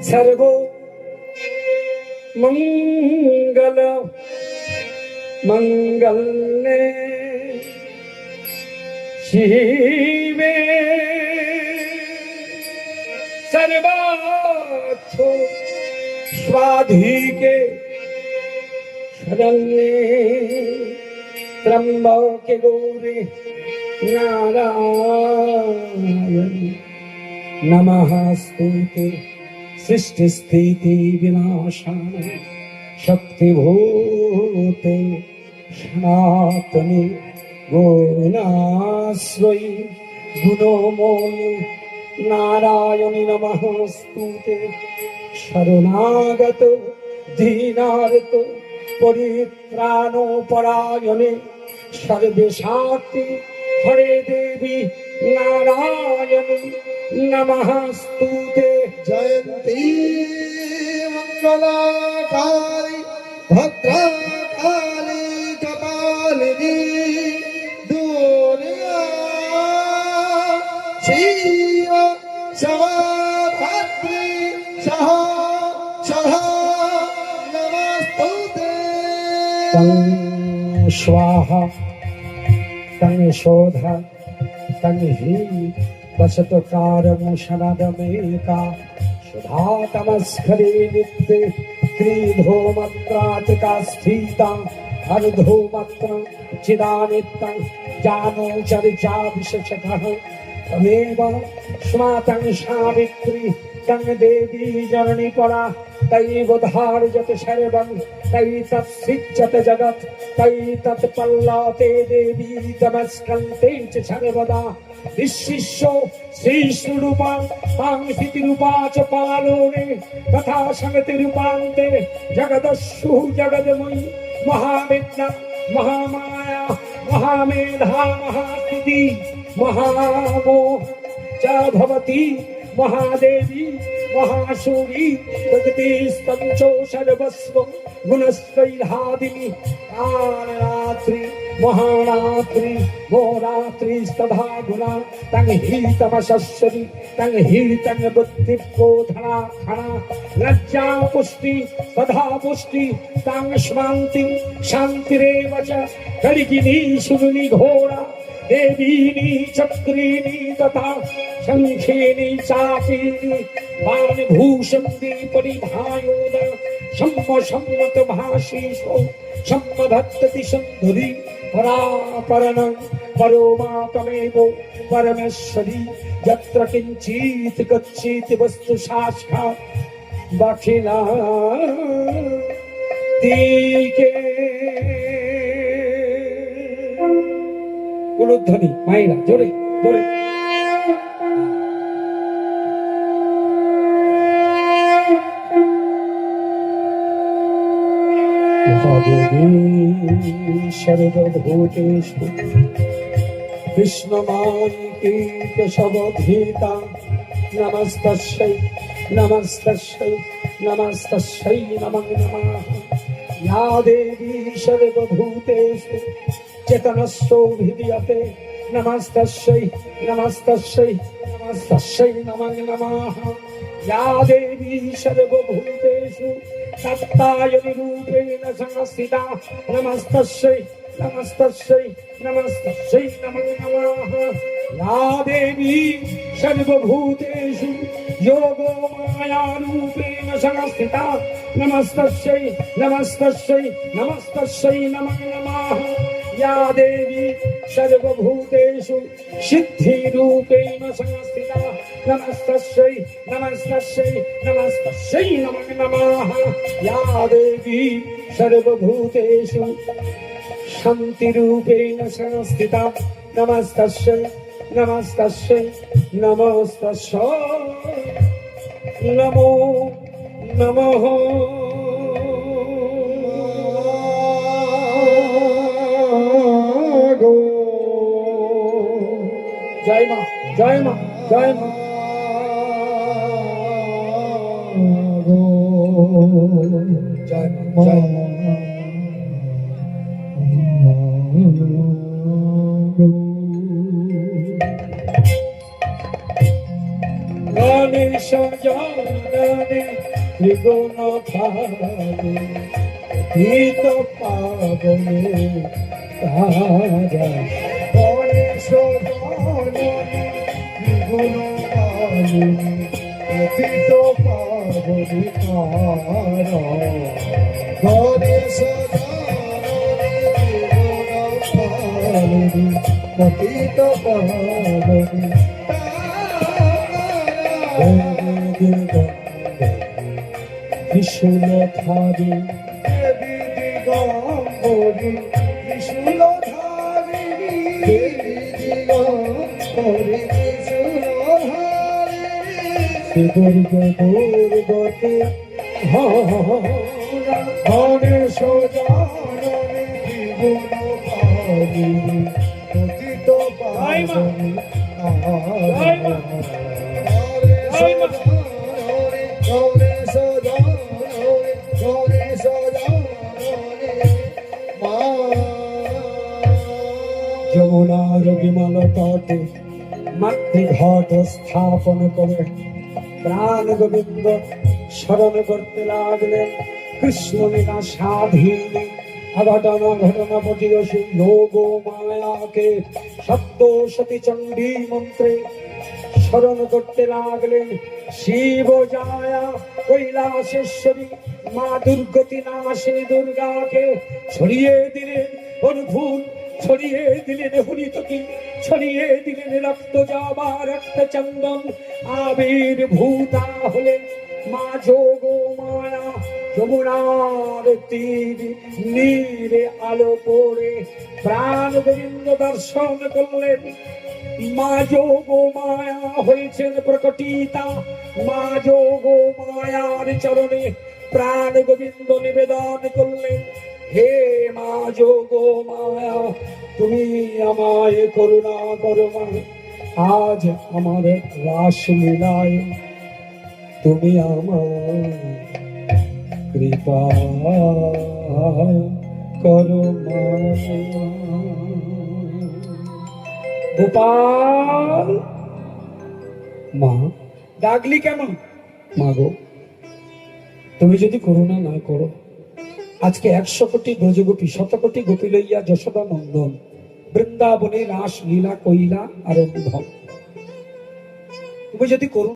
सर्व मंगल मंगल्ये शिवे सर्वार्थ स्वाधिके शरण्ये त्र्यंबके गौरी नारायणी नमस्ते सृष्टि स्थिति विनाशाय शक्तिभूते सनातने गुणाश्रयी गुणोमयी नारायणी नमस्ते शरणागत दीनार्त परित्राणपरायणे सर्वेशान्ति हरे देवी नारायणी नमस्ते जयंती मंगलाकाली भद्रकाली कपालिनी दुर्गा शिव सवाधात्री सहा सहा नमस्तुते तं स्वाहा तं शोधा तं हि वसतकारमुषणदमेका सुधातमस्खरे नित्ये त्रिधूमत्रातिका स्थिता अर्धूमत्र चिदानित्यं जानो चरिचा विशेषतः तमेव स्मातं सावित्री तं देवी जननी परा तैवधार्यत सर्वं तैतत्सिच्यत जगत् तैतत्पल्लते देवी तमस्कन्ते च सर्वदा विशिष्यो श्रीस्वरूपां तां स्थितिरूपा च पालोने तथा समितिरूपान्ते जगदस्सु जगदमयी महाविद्या महामाया महामेधा महास्थिति महामोह च भवति महादेवी महाशूरी प्रकृतिस्तंचो सर्वस्व गुणस्वैधादिनी कालरात्रि महारात्रि मोरात्रिस्तथा गुणा तं हि तमसस्वरी तं हि तं बुद्धिबोधना खना लज्जा पुष्टि तथा पुष्टि तं शान्ति शान्तिरेव च कलिकिनी सुरुनि घोरा देवीनी चक्रीनी तथा शंखेनी चापीनी बाणभूषन्ति परिधायोद सम्मत भाषीषो सम्मधत्तति सन्धुरी परापरणं परोमातमेव परमेश्वरी यत्र किञ्चित् गच्छेति वस्तु साक्षात् दक्षिणादिके উলুধ্বনি মাইরা জোরে জোরে সর্বভূতেষু বিষ্ণুমায়িকে কেশবধীতা নমস্তস্যৈ নমস্তস্যৈ নমস্তস্যৈ নমঃ নমঃ या देवी सर्वभूतेषु चेतनस्यो भिद्यते नमस्तस्यै नमस्तस्यै नमस्तस्यै नमः नमः या देवी सर्वभूतेषु सत्तायनिरूपेण संस्थिता नमस्तस्यै नमस्तस्यै नमस्तस्यै नमः नमः या देवी सर्वभूतेषु योगमायारूपेण संस्थिता नमस्तस्यै नमस्तस्यै नमस्तस्यै नमः नमः या देवी सर्वभूतेषु सिद्धिरूपेण संस्थिता नमस्तस्यै नमस्तस्यै नमस्तस्यै नमः नमः या देवी सर्वभूतेषु शान्तिरूपेण संस्थिता नमस्तस्यै नमस्तस्यै नमस्तस्यै नमो नमः जय मां जय मां जय मां जय मां जय मां गणेश जानने ত্রিগুণ ভাবে হিত পাবনে তারা গণেশ জননী গুণ পালনি পতিত পাবনি তারা গণেশ জননী গুণ পালনি পতিত পাবনি ত্রিশূল ধারী দেবী দিগম্বরী ত্রিশূল ধারিণী দেবী দিগম্বরী ত্রিশূল ধারিণী দুর্গে দুর্গতে গণেশ জননী ত্রিগুণ পালিনী পতিত পাবনি তারা গণেশ জননী গণেশ জননী মা যমুনার বিমল তটে মাতৃঘট স্থাপন করে প্রাণ গোবিন্দ স্মরণ করতে লাগলেন। কৃষ্ণ লীলা স্বাধীন অঘটন ঘটনাপটিয়সী যোগ মায়াকে সপ্তশতী চণ্ডী মন্ত্রে স্মরণ করতে লাগলেন। শিব জায়া কৈলাসেশ্বরী মা দুর্গতি নাশিনী দুর্গাকে ছড়িয়ে দিলেন অনুভূত, ছড়িয়ে দিলেন হরিতকি, ছড়িয়ে দিলেন রক্ত জবা রক্ত চন্দন। আবির্ভূতা হলেন মা যোগ মায়া। যমুনার তীর নীরে আলো পড়ে প্রাণ গোবিন্দ দর্শন করলেন। মা যোগ মায়া হয়েছেন প্রকটিতা। মা যোগ মায়ার চরণে প্রাণ গোবিন্দ নিবেদন করলেন, হে মা যোগ মায়া, তুমি আমায় করুণা করো মা। আজ আমার রাসলীলায় তুমি আমার কৃপা করো মা। গোপাল, মা ডাকলি কেন? মা গো, তুমি যদি করুণা না করো, আজকে 100 কোটি ব্রজগোপী 100 কোটি গোপী লইয়া যশোদা নন্দন বৃন্দাবনে রাস লীলা কইলা আরম্ভ। তুমি যদি করুণা